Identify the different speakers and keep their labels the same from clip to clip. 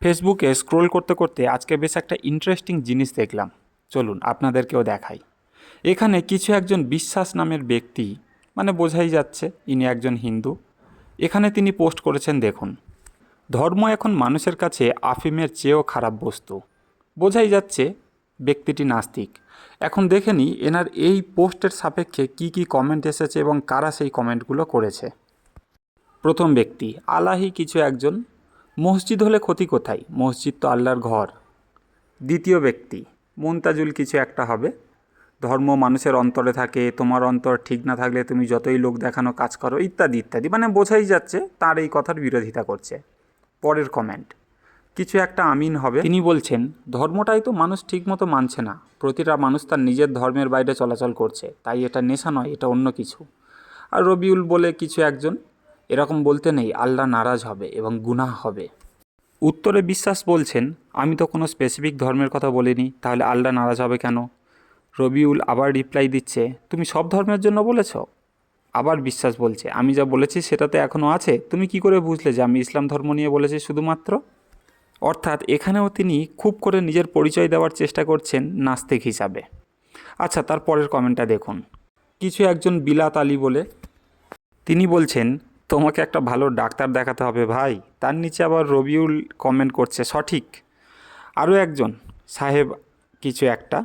Speaker 1: ফেসবুকে স্ক্রোল করতে করতে আজকে বেশ একটা ইন্টারেস্টিং জিনিস দেখলাম। চলুন আপনাদেরকেও দেখাই। এখানে কিছু একজন বিশ্বাস নামের ব্যক্তি, মানে বোঝাই যাচ্ছে ইনি একজন হিন্দু। এখানে তিনি পোস্ট করেছেন, দেখুন, ধর্ম এখন মানুষের কাছে আফিমের চেয়েও খারাপ বস্তু। বোঝাই যাচ্ছে ব্যক্তিটি নাস্তিক। এখন দেখে নিই এনার এই পোস্টের সাপেক্ষে কি কি কমেন্ট এসেছে এবং কারা সেই কমেন্টগুলো করেছে। প্রথম ব্যক্তি, আলাহি কিছু একজন, মসজিদ হলে ক্ষতি কোথায়, মসজিদ তো আল্লাহর ঘর। দ্বিতীয় ব্যক্তি, মুনতাজুল কিছু একটা হবে, ধর্ম মানুষের অন্তরে থাকে, তোমার অন্তর ঠিক না থাকলে তুমি যতই লোক দেখানো কাজ করো, ইত্যাদি ইত্যাদি, মানে বোঝাই যাচ্ছে তার এই কথার বিরোধিতা করছে। পরের কমেন্ট, কিছু একটা আমিন হবে, তিনি বলছেন ধর্মটাই তো মানুষ ঠিকমতো মানছে না, প্রতিটা মানুষ তার নিজের ধর্মের বাইরে চলাচল করছে, তাই এটা নেশা নয়, এটা অন্য কিছু। আর রবিউল বলে কিছু একজন, এরকম বলতে নেই, আল্লাহ নারাজ হবে এবং গুনাহ হবে। উত্তরে বিশ্বাস বলছেন, আমি তো কোনো স্পেসিফিক ধর্মের কথা বলিনি, তাহলে আল্লাহ নারাজ হবে কেন? রবিউল আবার রিপ্লাই দিচ্ছে, তুমি সব ধর্মের জন্য বলেছ? আবার বিশ্বাস বলছে, আমি যা বলেছি সেটাতে এখনও আছে, তুমি কি করে বুঝলে যে আমি ইসলাম ধর্ম নিয়ে বলেছি শুধুমাত্র? অর্থাৎ এখানেও তিনি খুব করে নিজের পরিচয় দেওয়ার চেষ্টা করছেন নাস্তিক হিসাবে। আচ্ছা, তার পরের কমেন্টটা দেখুন। কিছু একজন বিলাত আলী বলে, তিনি বলছেন তোমাকে একটা ভালো ডাক্তার দেখাতে হবে ভাই। তার নিচে আবার রবিউল কমেন্ট করছে সঠিক। আরও একজন সাহেব কিছু একটা,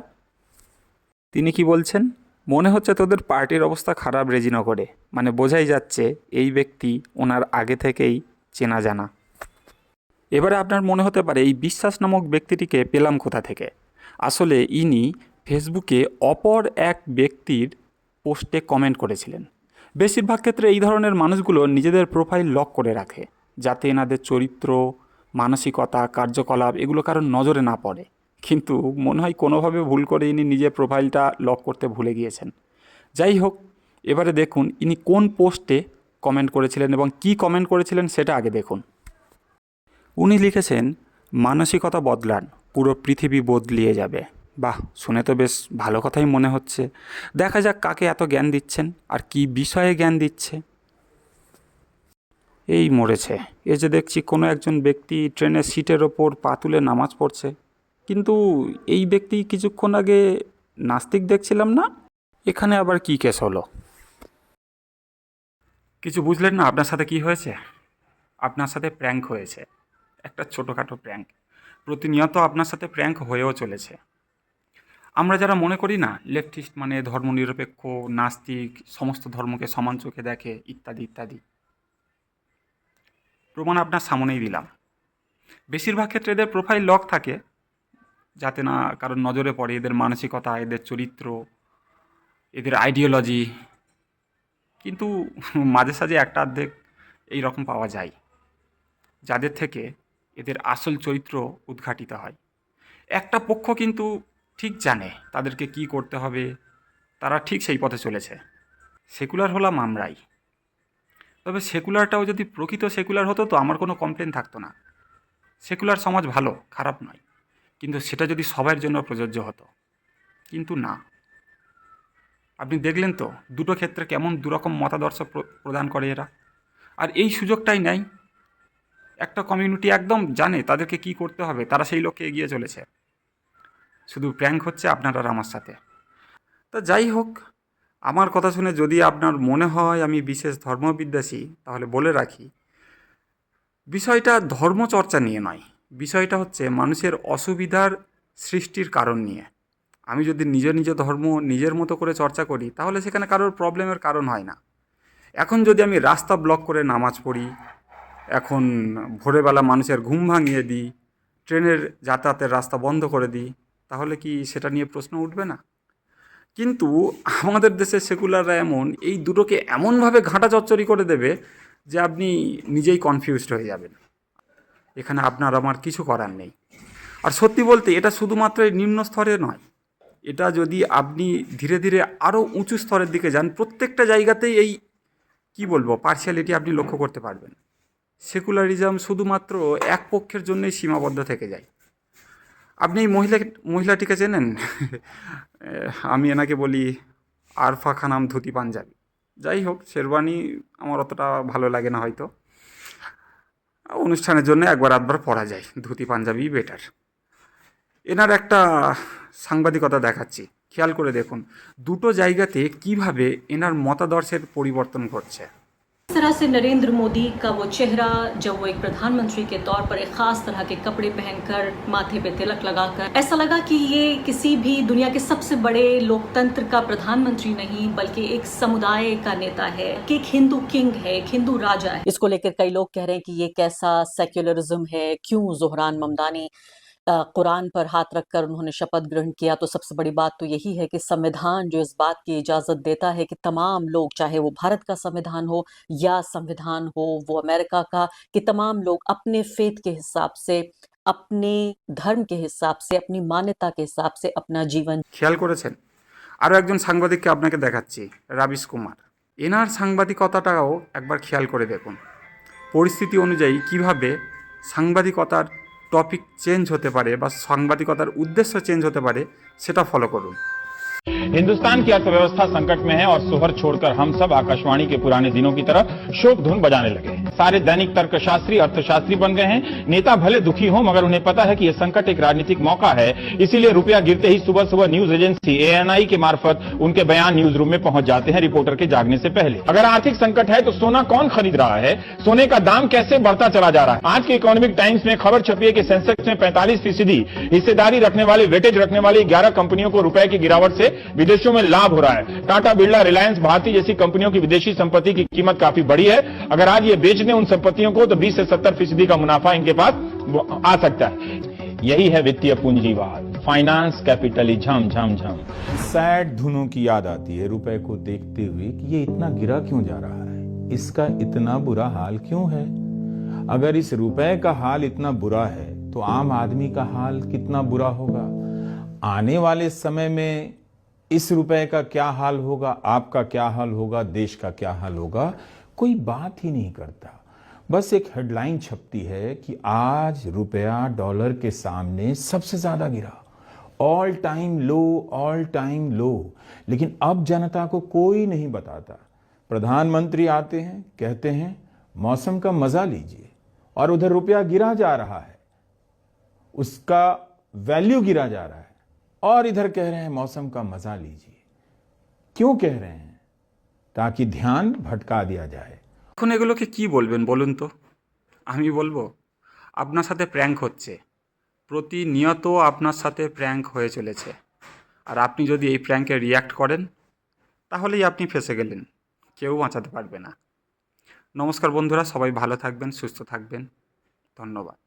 Speaker 1: তিনি কি বলছেন, মনে হচ্ছে তোদের পার্টির অবস্থা খারাপ রেজিনগরে, মানে বোঝাই যাচ্ছে এই ব্যক্তি ওনার আগে থেকেই চেনা জানা। এবারে আপনার মনে হতে পারে এই বিশ্বাস নামক ব্যক্তিটিকে পেলাম কোথা থেকে। আসলে ইনি ফেসবুকে অপর এক ব্যক্তির পোস্টে কমেন্ট করেছিলেন। বেশিরভাগ ক্ষেত্রে এই ধরনের মানুষগুলো নিজেদের প্রোফাইল লক করে রাখে, যাতে এনাদের চরিত্র, মানসিকতা, কার্যকলাপ এগুলো কারোর নজরে না পড়ে। কিন্তু মনে হয় কোনোভাবে ভুল করে ইনি নিজের প্রোফাইলটা লক করতে ভুলে গিয়েছেন। যাই হোক, এবারে দেখুন ইনি কোন পোস্টে কমেন্ট করেছিলেন এবং কি কমেন্ট করেছিলেন সেটা আগে দেখুন। উনি লিখেছেন, মানসিকতা বদলান, পুরো পৃথিবী বদলিয়ে যাবে। বাহ, শুনে তো বেশ ভালো কথাই মনে হচ্ছে। দেখা যাক কাকে এত জ্ঞান দিচ্ছেন আর কি বিষয়ে জ্ঞান দিচ্ছে। এই মরেছে, এ যে দেখছি কোনো একজন ব্যক্তি ট্রেনের সিটের ওপর পা তুলে নামাজ পড়ছে। কিন্তু এই ব্যক্তি কিছুক্ষণ আগে নাস্তিক দেখছিলাম না? এখানে আবার কি কেস হলো? কিছু বুঝলেন না আপনার সাথে কি হয়েছে? আপনার সাথে প্র্যাঙ্ক হয়েছে, একটা ছোটোখাটো প্র্যাঙ্ক। প্রতিনিয়ত আপনার সাথে প্র্যাঙ্ক হয়েও চলেছে। আমরা যারা মনে করি না লেফটিস্ট মানে ধর্মনিরপেক্ষ, নাস্তিক, সমস্ত ধর্মকে সমান চোখে দেখে, ইত্যাদি ইত্যাদি, প্রমাণ আপনার সামনেই দিলাম। বেশিরভাগ ক্ষেত্রে এদের প্রোফাইল লক থাকে, যাতে না কারোর নজরে পড়ে এদের মানসিকতা, এদের চরিত্র, এদের আইডিওলজি। কিন্তু মাঝে সাঝে একটা অর্ধেক এই রকম পাওয়া যায়, যাদের থেকে এদের আসল চরিত্র উদ্ঘাটিত হয়। একটা পক্ষ কিন্তু ঠিক জানে তাদেরকে কি করতে হবে, তারা ঠিক সেই পথে চলেছে। সেকুলার হলাম আমরাই। তবে সেকুলারটাও যদি প্রকৃত সেকুলার হতো তো আমার কোনো কমপ্লেন থাকতো না। সেকুলার সমাজ ভালো, খারাপ নয়, কিন্তু সেটা যদি সবার জন্য প্রযোজ্য হতো। কিন্তু না। আপনি দেখলেন তো দুটো ক্ষেত্রে কেমন দুরকম মতাদর্শ প্রদান করে এরা। আর এই সুযোগটাই নেয়। একটা কমিউনিটি একদম জানে তাদেরকে কি করতে হবে, তারা সেই লক্ষ্যে এগিয়ে চলেছে। শুধু প্র্যাঙ্ক হচ্ছে আপনার আর আমার সাথে। তা যাই হোক, আমার কথা শুনে যদি আপনার মনে হয় আমি বিশেষ ধর্মবিদ্বেষী, তাহলে বলে রাখি, বিষয়টা ধর্মচর্চা নিয়ে নয়, বিষয়টা হচ্ছে মানুষের অসুবিধার সৃষ্টির কারণ নিয়ে। আমি যদি নিজ ধর্ম নিজের মতো করে চর্চা করি, তাহলে সেখানে কারোর প্রবলেমের কারণ হয় না। এখন যদি আমি রাস্তা ব্লক করে নামাজ পড়ি, এখন ভোরবেলা মানুষের ঘুম ভাঙিয়ে দিই, ট্রেনের যাতায়াতের রাস্তা বন্ধ করে দিই, তাহলে কি সেটা নিয়ে প্রশ্ন উঠবে না? কিন্তু আমাদের দেশের সেকুলাররা এমন, এই দুটোকে এমনভাবে ঘাঁটা চচ্চড়ি করে দেবে যে আপনি নিজেই কনফিউজড হয়ে যাবেন। এখানে আপনার আমার কিছু করার নেই। আর সত্যি বলতে এটা শুধুমাত্র এই নিম্ন স্তরে নয়, এটা যদি আপনি ধীরে ধীরে আরও উঁচু স্তরের দিকে যান, প্রত্যেকটা জায়গাতেই এই কি বলবো পার্শিয়ালিটি আপনি লক্ষ্য করতে পারবেন। সেকুলারিজম শুধুমাত্র এক পক্ষের জন্যই সীমাবদ্ধ থেকে যায়। আপনি এই মহিলাটিকে চেনেন? আমি এনাকে বলি আরফা খানাম ধুতি পাঞ্জাবি। যাই হোক, শেরওয়ানি আমার অতটা ভালো লাগে না হয়তো। অনুষ্ঠানের জন্য একবার আধবার পরা যায়, ধুতি পাঞ্জাবি বেটার। এনার একটা সাংবাদিকতা দেখাচ্ছি, খেয়াল করে দেখুন দুটো জায়গাতে কিভাবে এনার মতাদর্শের পরিবর্তন ঘটছে।
Speaker 2: इस तरह से नरेंद्र मोदी का वो चेहरा जब वो एक प्रधानमंत्री के तौर पर एक खास तरह के कपड़े पहनकर माथे पे तिलक लगाकर, ऐसा लगा कि ये किसी भी दुनिया के सबसे बड़े लोकतंत्र का प्रधानमंत्री नहीं बल्कि एक समुदाय का नेता है, कि एक हिंदू किंग है, एक हिंदू राजा है। इसको लेकर कई लोग कह रहे हैं कि ये कैसा सेक्युलरिज्म है, क्यों जोहरान ममदानी कुरान पर हाथ रखकर उन्होंने शपथ ग्रहण किया। तो सबसे बड़ी बात तो यही है कि संविधान जो इस बात की इजाज़त देता है कि तमाम लोग, चाहे वो भारत का संविधान हो या संविधान हो वो अमेरिका का, कि तमाम लोग अपने फेथ के हिसाब से, अपने धर्म के हिसाब से, अपनी मान्यता के हिसाब से अपना जीवन।
Speaker 1: খেয়াল করেছেন? আরও একজন সাংবাদিককে আপনাকে দেখাচ্ছি, রাবিশ কুমার। এনার সাংবাদিকতাটাও একবার খেয়াল করে দেখুন, পরিস্থিতি অনুযায়ী কিভাবে সাংবাদিকতার টপিক চেঞ্জ হতে পারে বা সাংবাদিকতার উদ্দেশ্য চেঞ্জ হতে পারে, সেটা ফলো করুন।
Speaker 3: हिंदुस्तान की अर्थव्यवस्था संकट में है और सोहर छोड़कर हम सब आकाशवाणी के पुराने दिनों की तरह शोक धुन बजाने लगे हैं। सारे दैनिक तर्कशास्त्री अर्थशास्त्री बन गए हैं। नेता भले दुखी हो मगर उन्हें पता है कि यह संकट एक राजनीतिक मौका है, इसीलिए रुपया गिरते ही सुबह सुबह न्यूज एजेंसी एएनआई के मार्फत उनके बयान न्यूज रूम में पहुंच जाते हैं रिपोर्टर के जागने से पहले। अगर आर्थिक संकट है तो सोना कौन खरीद रहा है, सोने का दाम कैसे बढ़ता चला जा रहा है। आज के इकोनॉमिक टाइम्स में खबर छपी है कि सेंसेक्स में 45% हिस्सेदारी रखने वाले, वेटेज रखने वाली 11 कंपनियों को रुपए की गिरावट से विदेशों में लाभ हो रहा है। टाटा, बिरला, रिलायंस, भारती जैसी कंपनियों की विदेशी संपत्ति की कीमत काफी बढ़ी है। अगर आज ये बेच दें उन संपत्तियों को तो 20 से 70% का मुनाफा इनके पास आ सकता है। यही है वित्तीय पूंजीवाद, फाइनेंस कैपिटलिज्म। झम झम
Speaker 4: सैड धुनों की याद आती है रुपए को देखते हुए कि ये इतना गिरा क्यों जा रहा है, इसका इतना बुरा हाल क्यों है। अगर इस रुपए का हाल इतना बुरा है तो आम आदमी का हाल कितना बुरा होगा। आने वाले समय में इस रुपए का क्या हाल होगा, आपका क्या हाल होगा, देश का क्या हाल होगा, कोई बात ही नहीं करता। बस एक हेडलाइन छपती है कि आज रुपया डॉलर के सामने सबसे ज्यादा गिरा, ऑल टाइम लो, ऑल टाइम लो। लेकिन अब जनता को कोई नहीं बताता। प्रधानमंत्री आते हैं, कहते हैं मौसम का मजा लीजिए, और उधर रुपया गिरा जा रहा है, उसका वैल्यू गिरा जा रहा है, और इधर कह रहे हैं मौसम का मजा लीजिए। क्यों कह रहे हैं? ताकि ध्यान भटका दिया जाए।
Speaker 1: এখন এগুলোকে কি বলবেন বলুন তো? আমি বলবো আপনার সাথে প্র্যাঙ্ক হচ্ছে, প্রতিনিয়ত আপনার সাথে প্র্যাঙ্ক হয়ে চলেছে, আর আপনি যদি এই প্র্যাঙ্কে রিয়্যাক্ট করেন তাহলেই আপনি ফেঁসে গেলেন, কেউ বাঁচাতে পারবে না। নমস্কার বন্ধুরা, সবাই ভালো থাকবেন, সুস্থ থাকবেন, ধন্যবাদ।